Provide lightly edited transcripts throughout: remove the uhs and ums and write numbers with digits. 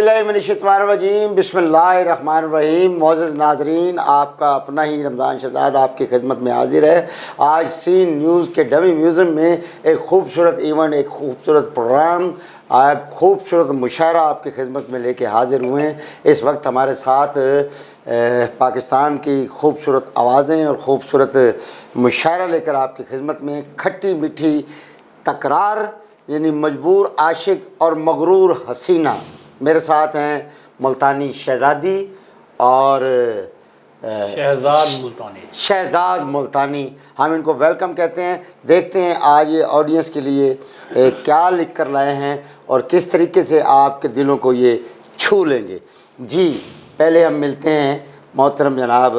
औज़ुबिल्लाहिमिनश्शैतानिर्रजीम बिस्मिल्लाहिर्रहमानिर्रहीम। मोअज़्ज़ज़ नाज़रीन, आपका अपना ही रमज़ान शहज़ाद आपकी खिदमत में हाजिर है। आज सीन न्यूज़ के डमी म्यूज़ियम में एक खूबसूरत इवेंट, एक खूबसूरत प्रोग्राम, खूबसूरत मुशायरा आपकी खिदमत में लेके हाजिर हुए हैं। इस वक्त हमारे साथ पाकिस्तान की खूबसूरत आवाज़ें और ख़ूबसूरत मुशायरा लेकर आपकी खिदमत में खट्टी मीठी तकरार यानी मजबूर आशिक और मगरूर हसीना। मेरे साथ हैं मुल्तानी शहज़ादी और शहज़ाद मुल्तानी। हम इनको वेलकम कहते हैं। देखते हैं आज ये ऑडियंस के लिए क्या लिख कर लाए हैं और किस तरीके से आपके दिलों को ये छू लेंगे। जी, पहले हम मिलते हैं मोहतरम जनाब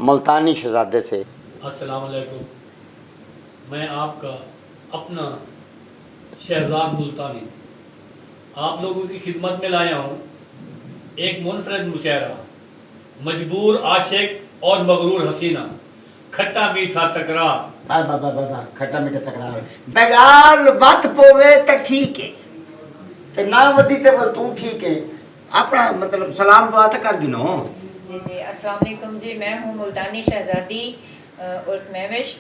मुल्तानी शहज़ादे से। अस्सलाम वालेकुम। मैं आपका अपना शहज़ाद मुल्तानी आप लोगों की खिदमत में लाया हूँ एक मुनफरद मुशायरा, मजबूर आशिक और मगरूर हसीना, खट्टा मीठा तकरार। खट्टा मीठा तकरार बेगाल बात पोवे तो ठीक है ते ना वदी ते बोल तू ठीक है। अपना मतलब सलाम बात कर गिनो। जी अस्सलाम वालेकुम जी, मैं हूँ मुल्तानी शहज़ादी उर्फ महविश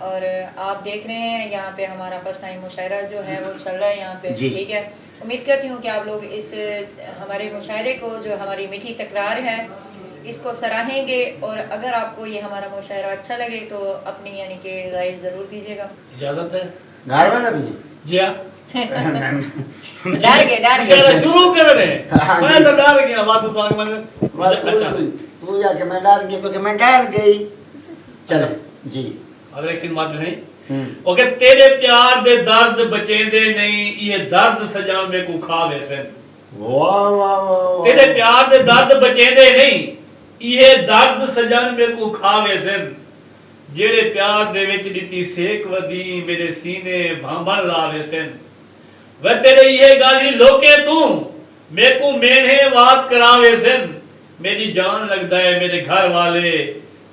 और आप देख रहे हैं यहाँ पे हमारा फर्स्ट टाइम मुशायरा जो है वो चल रहा है यहाँ पे। ठीक है, उम्मीद करती हूँ कि आप लोग इस हमारे मुशायरे को, जो हमारी मीठी तकरार है, इसको सराहेंगे और अगर आपको ये हमारा मुशायरा अच्छा लगे तो अपनी यानी कि राय ज़रूर दीजिएगा। इजाज़त है? घर में भी जी हाँ। डर गए शुरू कर रहे हैं। मैं तो डर गया बात में। अच्छा तू या कि मैं डर गई क्योंकि मैं डर गई। चलो जी अगले खिदमत नहीं ओके। तेरे प्यार दे दर्द बचेंदे नहीं, ये दर्द सजा में को खावे सन। वाह वाह वाह। तेरे प्यार दे दर्द बचेंदे नहीं, ये दर्द सजन में को खावे सन। जेड़े प्यार दे विच दिती सेक वदी, मेरे सीने भांभण लावे सन। वे तेरे ये गाली लोके तू मेको मेने बात करावे सन। मेरी जान लगदा है मेरे घर वाले,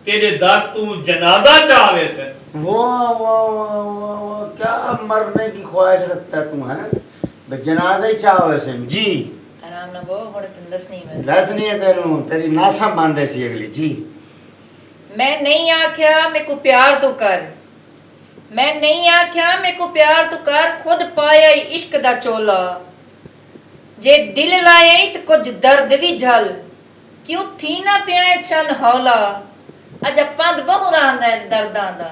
तेरे दर तू जनाजा चावे सन। वाह वाह वाह वाह, क्या मरने की ख्वाहिश रखता है तू है, जनाजा ही चावे सन। जी आराम ना वो हुण तन दसनी मैं दस नहीं है तेनू, तेरी नासा मान रही सी अगली। जी मैं नहीं आख्या मेरे को प्यार तो कर, मैं नहीं आख्या मेरे को प्यार तो कर, खुद पाया इश्क दा चोला। जे दिल लाए तो कुछ दर्द भी झल, क्यों थी ना पिया चन हौला। अज पंद बहु रहा है दर्दां दा,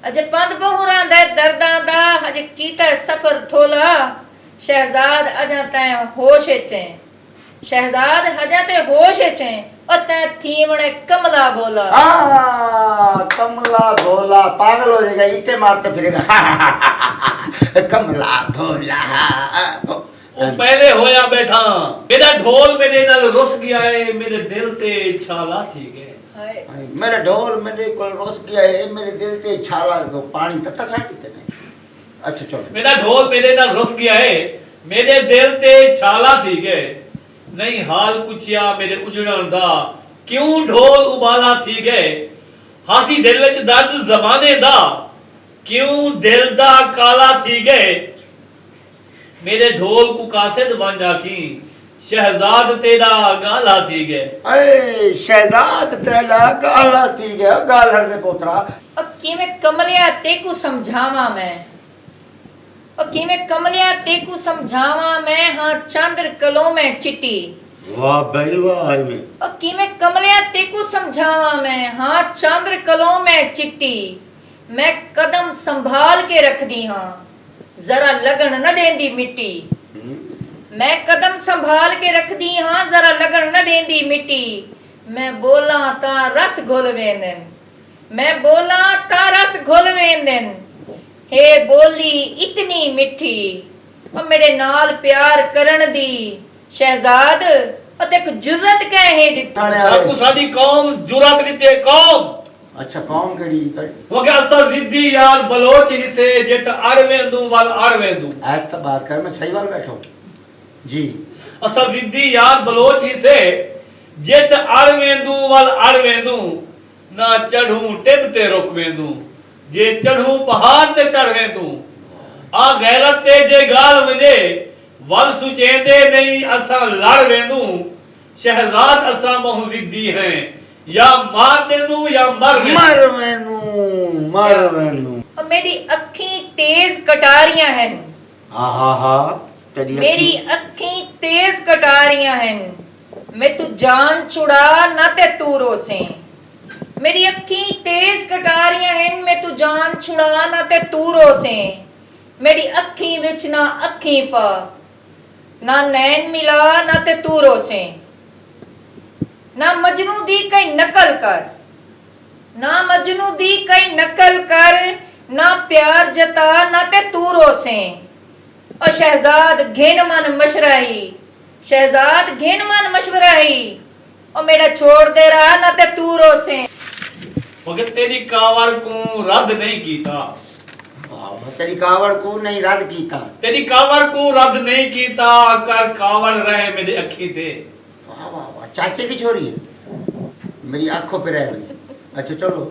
अज पंद बहु रहा है दर्दां दा, अज कीता सफर थोला। शहजाद अजा तैं होश चे, शहजाद हजा ते होश चे, और तैं थीवणे कमला बोला। कमला भोला पागल हो जाएगा, ईटे मारते फिरेगा। कमला भोला वो पहले होया बैठा, मेरा ढोल मेरे नाल रुस गया है, मेरे दिल ते छाला थी गए। मेरा ढोल मेरे को रुस गया है, मेरे दिल ते छाला को पानी तत्ता साटी ते नहीं। अच्छा चलो। मेरा ढोल मेरे नाल रुस गया है, मेरे दिल ते छाला थी गए। नहीं हाल पुछया मेरे उजड़न दा, क्यों ढोल उबाला थी गए। हासी दिल विच दर्द ज़माने दा, क्यों दिल दा काला थी गए। मेरे ढोल को कासिद बन आखी, शहजाद तेरा गाला थी गए। अरे शहजाद तेरा गाला थी गया, गालड़ दे पोतरा। और किवें कमलिया तेकू समझावा मैं, और किवें कमलिया तेकू समझावा मैं, हाँ चंद्र कलों में चिट्टी। वाह भाई वाह। और किवें कमलिया तेकू समझावा मैं, हाँ चंद्र कलों में चिट्टी। मैं कदम संभाल के रख दी हाँ, जरा लगन न देंदी मिट्टी। मैं कदम संभाल के रख दी हाँ, जरा लगन न देंदी मिट्टी। मैं बोला ता रस घुल वेंदन, मैं बोला ता रस घुल वेंदन। हे बोली इतनी मिठी, और मेरे नाल प्यार करन दी शहजाद, और तेक जुर्रत कहे दित्ती। साकू साडी कौम जुर्रत दित्ती है कौम। अच्छा कौम केड़ी तड़ी? वो क्या असा जिद्दी यार बलोच हिस्से जित अड़वेंदू वाल अड़वेंदू। ऐसा बात कर, मैं सही वाल बैठो। जी असा जिद्दी यार बलोच हिस्से जित अड़वेंदू वाल अड़वेंदू, ना चढ़ू टिब ते रुकवेंदू, जे चढ़ू पहाड़ ते चढ़वेंदू। आ गैरत ते जे गाल वजे वल सुचेंदे नहीं असा लड़ वेंदू शहजाद असा बहु जिद्दी हैं या मार देंदू या मर मैनू और मेरी अखी तेज कटारियां हैं हा तेरी मेरी अखी तेज कटारियां हैं मैं तू जान छुड़ा ना ते तू रोसे मेरी अखी तेज कटारियां हैं मैं तू जान छुड़ा ना ते तू रोसे मेरी अखी विच ना अखी पा ना नैन मिला ना ते तू रोसे ना मजनू दी कई नकल कर ना मजनू दी कई नकल कर ना प्यार जता ना ते तू रोसे और शहजाद घेन मन मशराही शहजाद घेन मन मशवराही और मेरा छोड़ दे रहा ना ते तू रोसे मगर तेरी कावड़ को रद्द नहीं कीता तेरी कावड़ को नहीं रद्द कीता तेरी कावड़ को रद्द नहीं कीता कर कावड़ रहे मेरे अखी थे वाह वाह वाह चाचे की छोरी है मेरी आंखों पे रह गई अच्छा चलो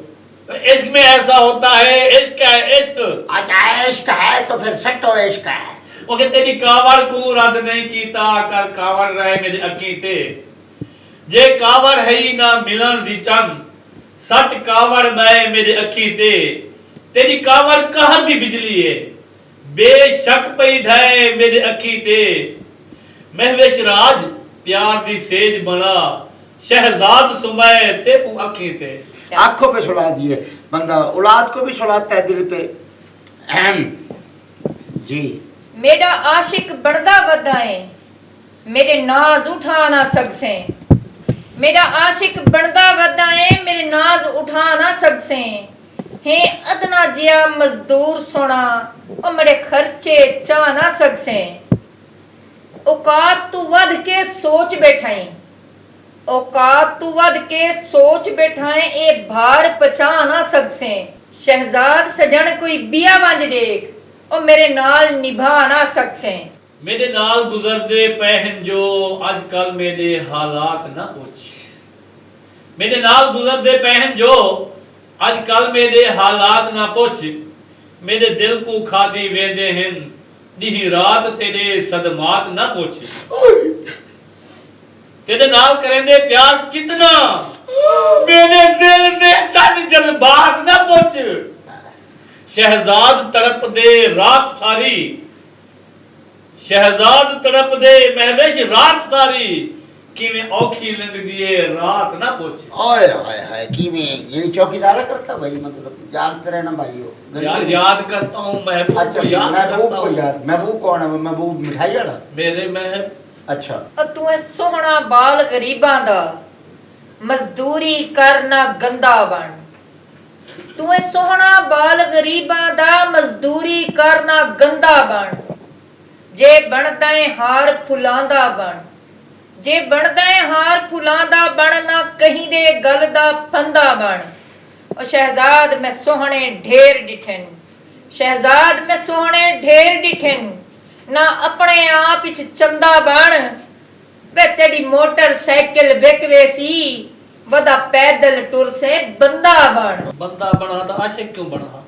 इश्क में ऐसा होता है इश्क है इश्क अच्छा इश्क है तो फिर सट्टो इश्क है मगर तेरी कावड़ को रद्द नहीं कीता कर कावड़ रहे मेरे अखी थे जे कावड़ है ही ना मिलन दी चंद सट कावड़ मैं मेरे अखी थे तेरी कावड़ कहाँ दी बिजली है बेशक पई ढाए मेरे अखी ते महवेश राज प्यार दी सेज बना शहजाद सुमय ते को अखी ते आंखों पे सुला दिए बंदा औलाद को भी सुलाता है दिल पे अहम जी मेरा आशिक बढ़दा वधाए मेरे नाज उठा ना सकसे मेरा आशिक बढ़दा वधाए मेरे नाज उठा ना सकसे हे अदना जिया मजदूर सोना और मेरे खर्चे चा ना सकसे औकात तू वध के सोच बैठाई औकात तू वध के सोच बैठाए ए भार पचा ना सकसे शहजाद सजन कोई बिया वंज देख और मेरे नाल निभा ना सकसे मेरे नाल गुजरदे पहन जो आजकल मेरे हालात ना पूछ मेरे नाल गुजरदे पहन जो आजकल मेरे हालात ना पूछ मेरे दिल को खादी वेंदे हैं दी रात तेरे सदमात ना पूछ तेरे नाल करेंदे प्यार कितना मेरे दिल दे चल जज्बात ना पूछ शहजाद तड़प दे रात सारी शहजाद तड़प दे महवेश रात सारी किवें औखी लंघदी है रात ना पूछ ओए हाय हाय किवें यानी चौकीदारा करता भाई मतलब जागते रहना भाइयों याद करता हूँ महबूब अच्छा को याद महबूब करता को हूँ याद महबूब कौन है महबूब मिठाई वाला मेरे महब अच्छा और तू ऐ सोहना बाल गरीबां दा मजदूरी करना गंदा बन तू ऐ सोहना बाल गरीबां दा मजदूरी करना गंदा बन जे बनदा है हार फुलांदा बन जे बनदा है हार फुलांदा बन ना कहीं दे गल दा फंदा बन और शहजाद मैं सोहने ढेर डिठन शहजाद मैं सोहने ढेर डिठन ना अपने आप विच चंदा बन वे तेरी मोटरसाइकिल विकवे सी वदा पैदल टुर से बंदा बंदा बना तो आशिक क्यों बना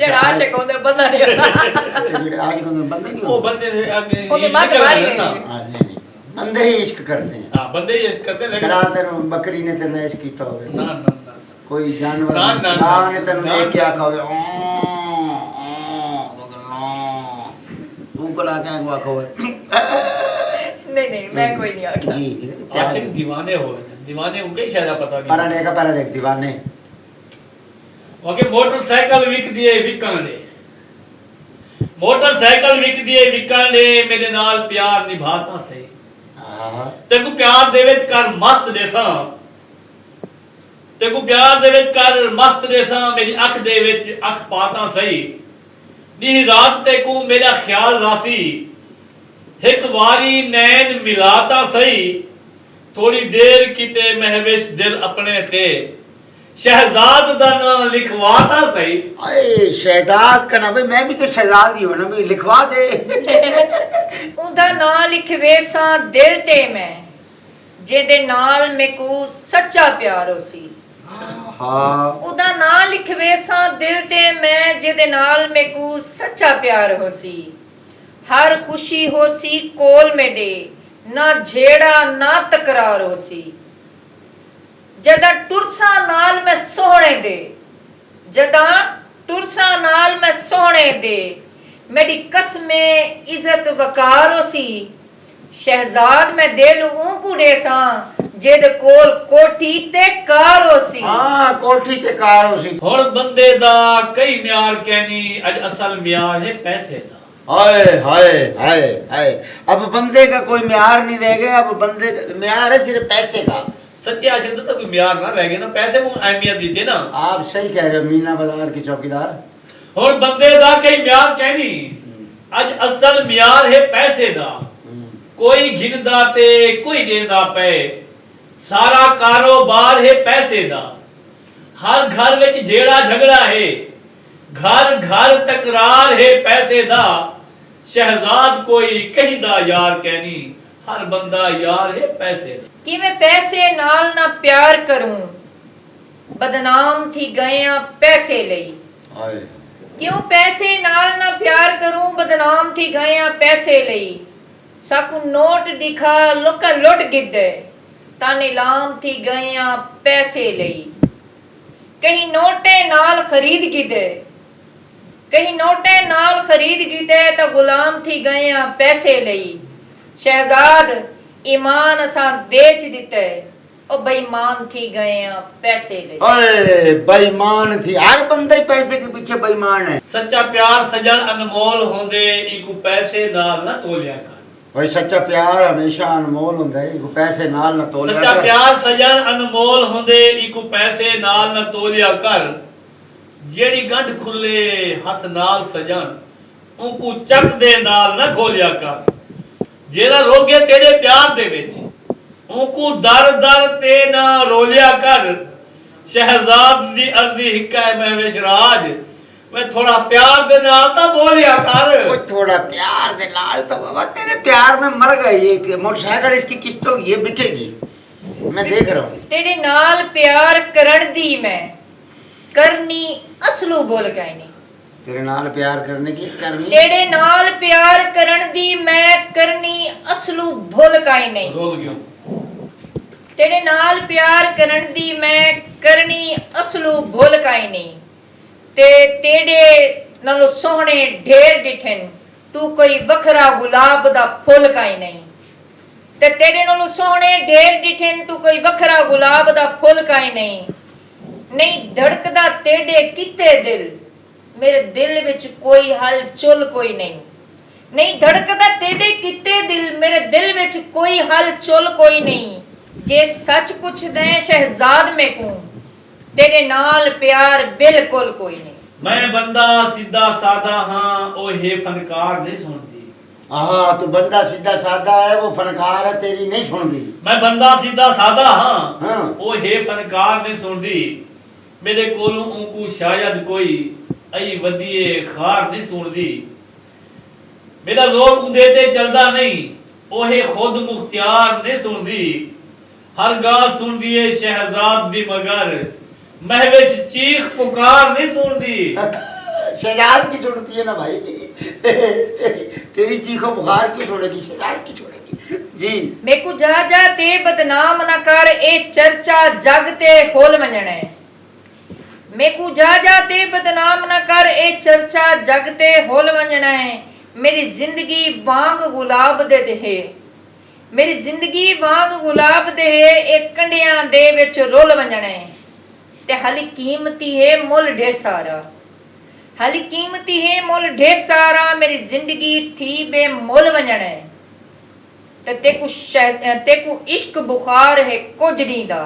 जेड़ा आशिक होंदे बंदा नहीं होंदा जेड़े आशिक होंदे बंदे नहीं वो होंदे बंदे से आगे ओदे ये मत निकल मारी गए ना। गई। हाँ, नहीं बंदे ही इश्क करते हैं हाँ बंदे ये करते लेकिन जरा तेरे बकरी ने तेरे इश्क कीता होवे ना ना ना कोई जानवर ना, ना, गां ने ना, तेरे ना, लेके ना। आखा होवे तू कला के आखा होवे नहीं मैं कोई नहीं आखा जी आशिक दीवाने हो गए शायद पता पारा नहीं देखा पारा देख दीवाने ओके मोटरसाइकिल विक दिए विकण दे मोटरसाइकिल विक दिए विकण दे मेरे नाल प्यार निभाता सही हाँ तेको प्यार दे विच कर मस्त देसा तेको प्यार दे विच कर मस्त देसा मेरी अख दे विच अख पाता सही दी रात तेको मेरा ख्याल रासी एक वारी नैन मिलाता सही थोड़ी देर किते महविश दिल अपने ते शहजाद दा नाम लिखवाता सही अरे शहजाद का ना भाई मैं भी तो शहजाद ही हूं ना भाई लिखवा दे ਉਹਦਾ ਨਾਂ ਲਿਖਵੇ ਸਾਂ ਦਿਲ ਤੇ ਮੈਂ ਜਿਹਦੇ ਨਾਲ ਮੇਕੂ ਸੱਚਾ ਪਿਆਰ ਹੋਸੀ हाँ ਉਹਦਾ ਨਾਂ ਲਿਖਵੇ ਸਾਂ ਦਿਲ ਤੇ ਮੈਂ ਜਿਹਦੇ ਨਾਲ ਮੇਕੂ ਸੱਚਾ ਪਿਆਰ ਹੋਸੀ हर खुशी होसी कोल मेडे, ना झेड़ा ना तकरार होसी। जदा टुरसा नाल मैं सोहणे दे, जदा टुरसा नाल मैं सोहणे दे, मेरी कसमे इज्जत वकार होसी। शहजाद मैं दिल ऊंकू देसा, जेद कोल कोठी ते कार होसी। हाँ कोठी ते कार होसी। ਹੁਣ ਬੰਦੇ ਦਾ ਕਈ ਮਿਆਰ ਕਹਿਨੀ, ਅੱਜ ਅਸਲ ਮਿਆਰ ਹੈ ਪੈਸੇ ਦਾ। हाय हाय हाय हाय, अब बंदे का कोई म्यार नहीं रह गया, अब बंदे का म्यार है सिर्फ पैसे का। सच्चे आशिक तो कोई म्यार ना रह गए ना, पैसे को अहमियत देते ना। आप सही कह रहे हो, मीना बाजार के चौकीदार। ਹੁਣ ਬੰਦੇ ਦਾ ਕਈ ਮਿਆਰ ਕਹਿਨੀ, ਅੱਜ ਅਸਲ ਮਿਆਰ ਹੈ ਪੈਸੇ ਦਾ। ਕੋਈ ਗਿਣਦਾ ਤੇ ਕੋਈ ਦੇਂਦਾ ਪਏ, ਸਾਰਾ ਕਾਰੋਬਾਰ ਹੈ ਪੈਸੇ ਦਾ। ਹਰ ਘਰ ਵਿੱਚ ਜਿਹੜਾ ਝਗੜਾ ਹੈ, घर घर तकरार है पैसे दा। शहजाद कोई कहदा यार कहनी, हर बंदा यार है पैसे दा। कि मैं पैसे नाल ना प्यार करूं, बदनाम थी गया पैसे लई। हाय क्यों पैसे नाल ना प्यार करूं, बदनाम थी गया पैसे लई। साकू नोट दिखा लोका लुट गिदे, ताने लाम थी गया पैसे लई। कहीं नोटे नाल खरीद गिदे, कहीं नोटे नाल खरीद गिदे, तो गुलाम थी गया पैसे लई। शहजाद ईमान असा बेच दिते, और बेईमान थी गया पैसे लई। ओए बेईमान थी, हर बंदा ही पैसे के पीछे बेईमान है। सच्चा प्यार सजन अनमोल होंदे, इको पैसे नाल ना तोलिया कर। भाई सच्चा प्यार हमेशा अनमोल होता है, इको पैसे नाल ना तोलिया कर। सच्चा प्यार सजन अनमोल होंदे, इको पैसे नाल ना तोलिया कर। जेड़ी गंढ खुले हथ नाल सजन, उनको चक दे नाल ना खोलिया कर। जेड़ा रोगे तेरे प्यार दे विच, उनको दर दर ते ना रोलिया कर। शहजाद दी अर्जी हिक्का है महवेश राज, मैं थोड़ा प्यार दे नाल ता बोलिया कर। वो थोड़ा प्यार दे नाल तो बाबा तेरे प्यार में मर गई। ये मोटरसाइकिल इसकी किस्तों ये बिकेगी, मैं देख रहा हूँ। तेरे नाल प्यार करन दी मैं करनी असलू बोल गए नहीं। तेरे नाल प्यार करने की करनी, तेरे नाल प्यार करन दी मैं करनी असलू भूल काई नहीं। रोल गयो तेरे नाल प्यार करन दी मैं करनी असलू भूल काई नहीं। ते तेरे नालों सोहने ढेर डिठन, तू कोई वखरा गुलाब दा फुल काई नहीं। ते तेरे नालों सोहने ढेर डिठन, तू कोई वखरा गुलाब दा फुल काई नहीं। नहीं धड़कदा तेरे किते दिल, मेरे दिल विच कोई हलचल कोई नहीं। नहीं धड़कदा तेरे किते दिल, मेरे दिल विच कोई हलचल कोई नहीं। जे सच पुछ दे शहजाद में को, तेरे नाल प्यार बिल्कुल कोई नहीं। मैं बंदा सीधा सादा हाँ, ओ हे फनकार नहीं सुनती। हाँ तू बंदा सीधा साधा है, वो फनकार है, तेरी नहीं सुनती। मैं बंदा सीधा सादा हाँ, हाँ। ओ हे फनकार नहीं सुनती। मेरे कोलों उनको शायद कोई आई वधिए खार नहीं सुनती। मेरा जोर उंदे ते चलदा नहीं, ओ हे खुद मुख्तियार नहीं सुनती। हर गाल सुनदी है शहजाद दी, मगर महविश चीख पुकार नहीं सुनती। शहजाद की छोड़ती है ना भाई तेरी चीखो बुखार की छोड़ेगी, शहजाद की छोड़ेगी जी। मेकू जा जा ते बदनाम ना कर, ए चर्चा जग ते होल वंजणे। मेकू जा जा ते बदनाम ना कर, ए चर्चा जग ते होल वंजणे। मेरी जिंदगी वांग गुलाब दे है, मेरी जिंदगी वांग गुलाब दे है, एक कंडियां दे विच रोल वंजणे। ते हाली कीमती है मुल ढेर सारा, हाली कीमती है मुल ढेर सारा। मेरी जिंदगी थी बेमुल वंजणे। ते तेकू इश्क बुखार है कुछ दी दा,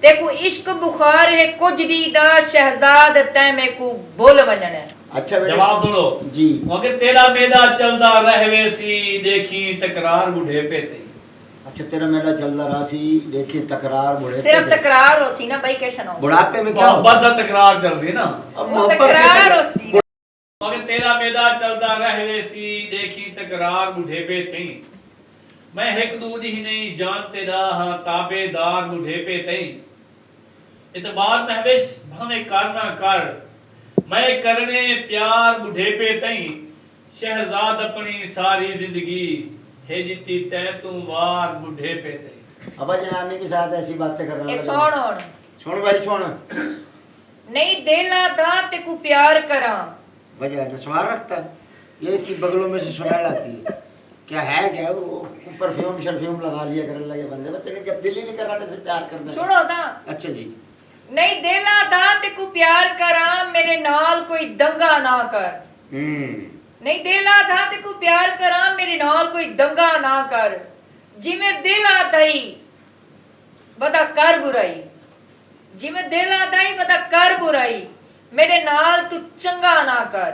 तेकू इश्क बुखार है कुछ दी दा। शहजाद तै मेकू बोल वंजणे। अच्छा बेटा जवाब सुनो जी। मगर तेरा मेला चलदा रहवे सी, देखी तकरार बुढ़े पे थे। अच्छा तेरा मेला चलता रहा सी, देखिए तकरार बुढ़े सिर्फ तकरार हो सी ना भाई, कैसन हो बुढ़ापे में क्या मोहब्बत दा तकरार चल रही ना। अब वो मोहब्बत की तकरार हो सी। मगर तेरा मेला चलदा रहवे सी, देखी तकरार बुढ़े पे थे। मैं एक दूध ही नहीं जानते दा हाँ, ताबेदार बुढ़े पे थे। इतबार महविश भावे करना कर, मैं करने प्यार बुढ़े पे तई। शहजाद अपनी सारी जिंदगी है जीती तै तू वार बुढ़े पे ते। अब जनानी के साथ ऐसी बातें करने ਇਹ लगा। ਸੁਣ ਹੁਣ सुन भाई सुन, ਨਹੀਂ ਦੇਲਾ ਦਾ ਤੇ ਕੋ ਪਿਆਰ ਕਰਾਂ वजह नस्वार रखता है, ये इसकी बगलों में से सुनाई आती है। क्या है क्या वो परफ्यूम शरफ्यूम लगा लिया करने लगे बंदे, बस तेरे जब दिल ही नहीं कर रहा था सिर्फ प्यार करना। ਸੁਣੋ ਤਾਂ अच्छा जी। ਨਹੀਂ ਦੇਲਾ ਦਾ ਤੇ ਕੋ ਪਿਆਰ ਕਰਾਂ ਮੇਰੇ ਨਾਲ ਕੋਈ ਦੰਗਾ ਨਾ ਕਰ ਨਹੀਂ ਦੇਲਾ ਦਾ ਤੇ ਕੋ ਪਿਆਰ ਕਰਾਂ ਮੇਰੇ ਨਾਲ ਕੋਈ ਦੰਗਾ ਨਾ ਕਰ ਜਿਵੇਂ ਦਿਲ ਆਦਾਈ ਬਦਾ ਕਰ ਬੁਰਾਈ ਜਿਵੇਂ ਦਿਲ ਆਦਾਈ ਬਦਾ ਕਰ ਬੁਰਾਈ ਮੇਰੇ ਨਾਲ ਤੂੰ ਚੰਗਾ ਨਾ ਕਰ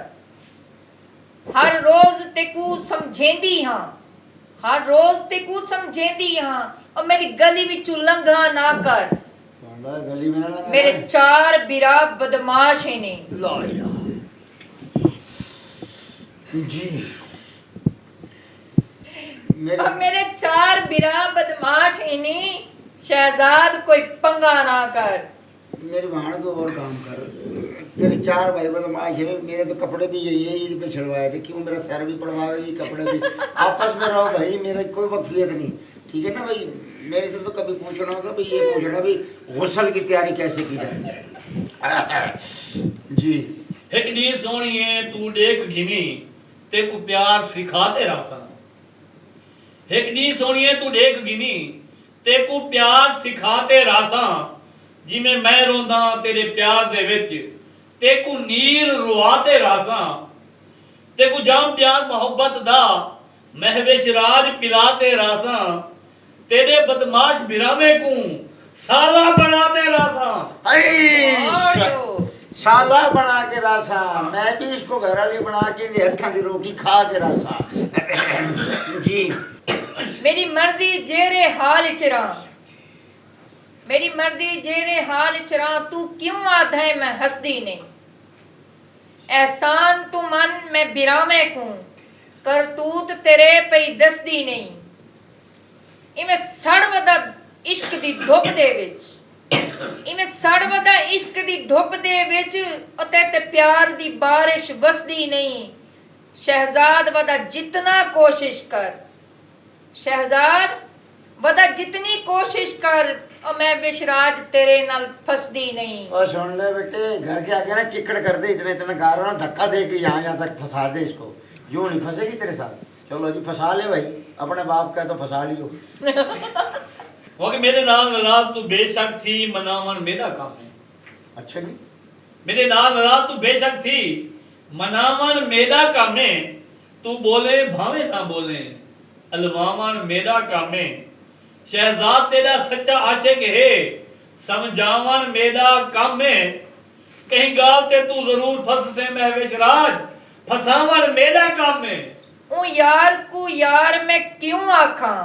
ਹਰ ਰੋਜ਼ ਤੇ ਕੋ ਸਮਝੇਂਦੀ ਹਾਂ ਹਰ ਰੋਜ਼ ਤੇ ਕੋ ਸਮਝੇਂਦੀ ਹਾਂ ਔਰ ਮੇਰੀ ਗਲੀ ਵਿੱਚੋਂ ਲੰਘਾ ਨਾ ਕਰ सुन ला, गली में ना लगा मेरे चार बिरा बदमाश है ने ला इलाहा। जी मेरे और मेरे चार बिरा बदमाश है ने शहजाद कोई पंगा ना कर मेरी बहन को और काम कर, तेरे चार भाई बदमाश है, मेरे तो कपड़े भी यही है ईद पे छड़वाए थे, क्यों मेरा सर भी पड़वाएगी कपड़े भी। आपस में रहो भाई, मेरे कोई वक्फियत नहीं, ठीक है ना भाई। मेरे से तो कभी पूछना होगा भाई, ये पूछना भी गुस्ल की तैयारी कैसे की जाती है। जी एक दी सोनी है तू देख घिनी ते को प्यार सिखाते रासा। एक दी सोनी है तू देख घिनी ते को प्यार सिखाते रासा। जिमें मैं रोंदा तेरे प्यार दे विच ते को नीर रुआते रासा। ते को जाम प्यार मोहब्बत दा महवेश राज पिलाते रासा। तेरे बदमाश बिरामे को साला बनाते रासा। साला बना के रासा, मैं भी इसको घर वाली बना के दे हत्था की रोटी खा के रासा। जी मेरी मर्जी जेरे हाल चरा मेरी मर्जी जेरे हाल चरा तू क्यों आधा है मैं हंसदी नहीं एहसान तू मन मैं बिरामे को करतूत तेरे पे दसदी नहीं इवें सड़वदा इश्क दी धुप दे विच इवें सड़वदा इश्क दी धुप दे विच अते ते प्यार दी बारिश वसदी नहीं शहजाद वदा जितना कोशिश कर शहजाद वदा जितनी कोशिश कर और मैं विशराज तेरे नाल फसदी नहीं। और सुन ले बेटे, घर के आगे ना चिकड़ कर दे, इतना इतना गारो ना धक्का दे के यहाँ तक फंसा दे इसको, यूं नहीं फंसेगी तेरे साथ। चलो जी फंसा ले भाई, अपने बाप का तो फंसा लियो। वो कि मेरे नाल नाराज तू बेशक थी मनावन मेरा काम है। अच्छा जी। मेरे नाल नाराज तू बेशक थी मनावन मेरा काम है। तू बोले भावे ना बोले अलवावन मेरा काम है। शहजाद तेरा सच्चा आशिक है समझावन मेरा काम है। कहीं गाल ते तू जरूर फंस से महवेश राज फसावन मेरा काम है। ओ यार को यार मैं क्यों आखां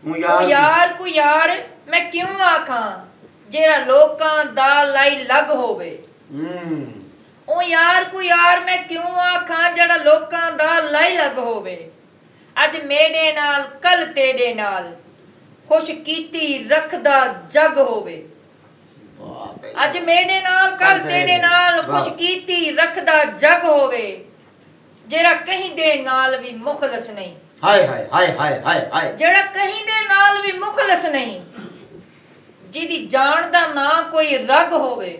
हूं ओ यार को यार मैं क्यों आखां जेरा लोकां दा लाई लग होवे। ओ यार को यार मैं क्यों आखां जेड़ा लोकां दा लाई लग होवे। अज मेरे नाल कल तेरे नाल खुश कीती रखदा जग होवे। अज मेरे नाल कल तेरे नाल खुश कीती रखदा जग होवे जेड़ा कहीं दे नाल भी मुखलस नहीं। हाय हाय हाय हाय हाय हाय जेड़ा कहीं दे नाल भी मुखलस नहीं जिदी जान दा ना कोई रग होवे।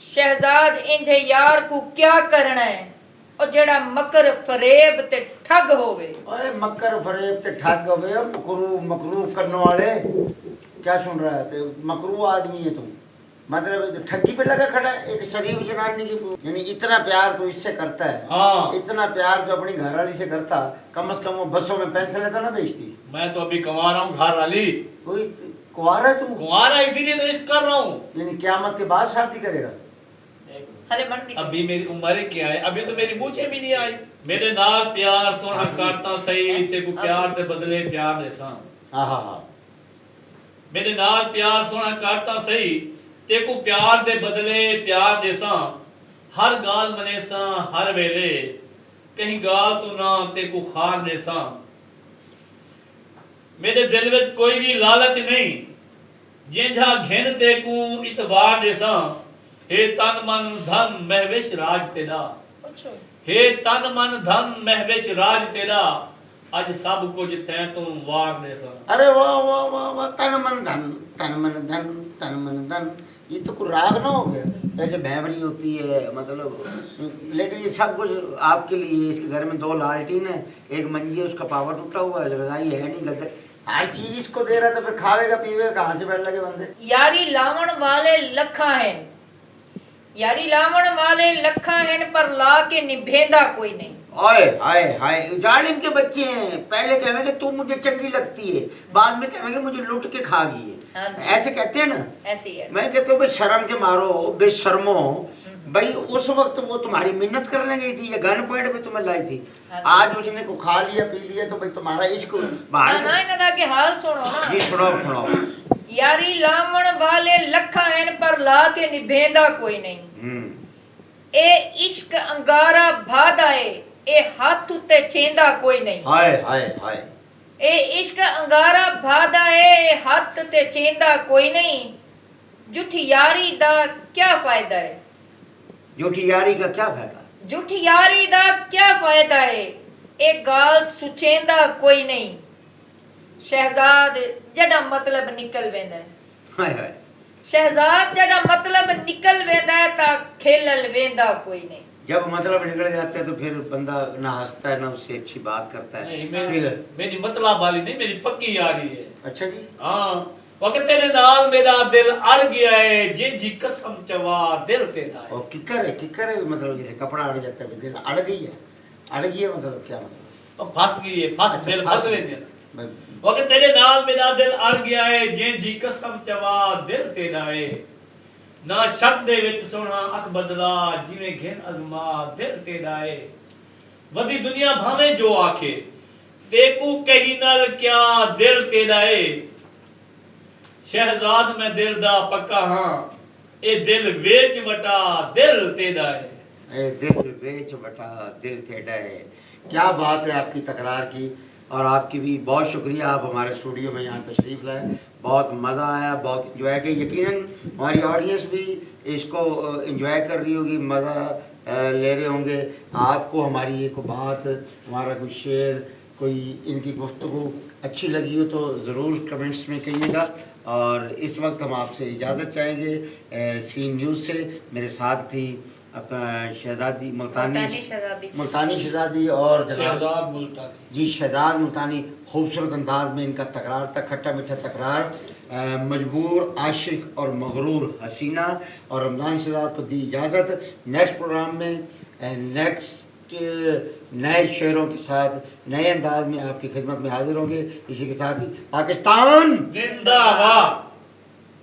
शहजाद इंधे यार को क्या करना है और जेड़ा मकर फरेब ते ठग होवे। ओए मकर फरेब ते ठग होवे, मकरू मकरू करने वाले क्या सुन रहा है? ते मकरू आदमी है तुम, मतलब तो ठगी पे लगा खड़ा है एक शरीफ जनानी की। यानी इतना प्यार तो इससे करता है। हाँ। इतना प्यार जो अपनी घरवाली से करता, कम से कम वो बसों में पेंसिल लेता ना बेचती। मैं तो अभी कमा रहा हूँ घर वाली। कोई कुंवारा है तुम? कुंवारा इसीलिए तो इश्क कर रहा हूँ। यानी क़यामत के बाद शादी करेगा? हले मन दी अभी मेरी उम्र क्या है, अभी तो मेरी मुझे भी नहीं आई। मेरे नाल प्यार सोना करता सही ते को प्यार दे बदले प्यार देसा। हाँ हाँ हाँ। मेरे नाल प्यार सोना करता सही ते को प्यार दे बदले प्यार देसा। हर गाल मनेसा हर वेले कहीं गाल तू ना ते को खार देसा। मेरे दिल विच कोई भी लालच नहीं जेंझा घिन ते को इतबार देसा। हे तन मन धन महविश राज तेरा। ਪੁੱਛੋ हे तन मन धन महविश राज तेरा अज सब कुछ तै तू वार ने सन। अरे वाह वाह वाह वाह, तन मन धन, तन मन धन, तन मन धन, ये तो कोई राग ना हो गया? जैसे भैंवरी होती है मतलब, लेकिन ये सब कुछ आपके लिए। इसके घर में 2 लालटीन है, एक मंजी है, उसका पावर टूटा हुआ है, रजाई है नहीं, गद्दे, हर चीज इसको दे रहा था, फिर खावेगा पीवेगा कहाँ से बैठ लगे बंदे? यारी लावण वाले लखा हैं, यारी लावण वाले लखा हैं, पर ला के निभेंदा कोई नहीं। ओए हाय हाय, जालिम के बच्चे हैं। पहले कहेंगे तू मुझे चंगी लगती है, बाद में कहेंगे मुझे लुट के खा गई है, ऐसे कहते हैं ना। ऐसी है। मैं कहता हूँ शर्म के मारो, बेशर्मो भाई। उस वक्त वो तुम्हारी मिन्नत करने गई थी, या गन पॉइंट पे तुम्हें लाई थी, आज उसने को खा लिया पी लिया, तो भाई तुम्हारा इश्क बाहर। ना इनका के हाल सुनो ना जी, सुनाओ सुनाओ। यारी लावण वाले लखा हैं, पर ला के निभेंदा कोई नहीं। ए इश्क अंगारा भादाए, ए हाथ उत्ते चेंदा कोई नहीं। हाय हाय हाय, ए इश्क अंगारा भादाए, ए हाथ ते चेंदा कोई नहीं। झूठी यारी दा क्या फायदा है, झूठी यारी का क्या फायदा? झूठी यारी दा क्या फायदा है, ए गाल सुचेंदा कोई नहीं। शहजाद जड़ा मतलब निकल वेंदा है, हाय हाय, शहजाद जड़ा मतलब निकल वेंदा है, ता खेलल वेंदा कोई नहीं। जब मतलब निकल जाते हैं तो फिर बंदा ना हंसता है ना उससे अच्छी बात करता है। नहीं, मेरी मतलब वाली नहीं, मेरी पक्की यारी है। अच्छा जी। हाँ, वक्त तेरे नाल मेरा दिल अड़ गया है, जी कसम चवा दिल तेरा है। और किकर है मतलब जैसे कपड़ा अड़ जाता है, दिल अड़ गई है, अड़ गई है मतलब क्या मतलब? तो फंस गई है, फंस अच्छा, दिल फंस फंस गई। लेते हैं। वक्त तेरे नाल मेरा दिल अड़ गया है, जी कसम चवा दिल तेरा है। ना शक दे विच सोना अख बदला, जिवें घिन अजमा दिल तेरा है। वदी दुनिया भावे जो आखे, देखू कही नल क्या दिल तेरा है। शहजाद मैं दिल दा पक्का हाँ, ए दिल वेच वटा दिल तेरा है। ए दिल बेच बटा दिल तेरा है। क्या बात है आपकी तकरार की, और आपकी भी बहुत शुक्रिया, आप हमारे स्टूडियो में यहाँ तशरीफ़ लाए, बहुत मज़ा आया, बहुत इंजॉय किया। यकीनन हमारी ऑडियंस भी इसको इंजॉय कर रही होगी, मज़ा ले रहे होंगे। आपको हमारी एक बात, हमारा कोई शेर, कोई इनकी गुफ्तगू अच्छी लगी हो तो ज़रूर कमेंट्स में कहिएगा। और इस वक्त हम आपसे इजाज़त चाहेंगे सीन न्यूज़ से। मेरे साथ थी अपना शहजादी मुल्तानी शहजादी और शहजाद मुल्तानी जी, शहजाद मुल्तानी। खूबसूरत अंदाज में इनका तकरार था, खट्टा मीठा तकरार। मजबूर आशिक और मगरूर हसीना। और रमज़ान शहजाद को दी इजाज़त। नेक्स्ट प्रोग्राम में नेक्स्ट नए शेरों के साथ नए अंदाज में आपकी खिदमत में हाजिर होंगे। इसी के साथ ही पाकिस्तान जिंदाबाद।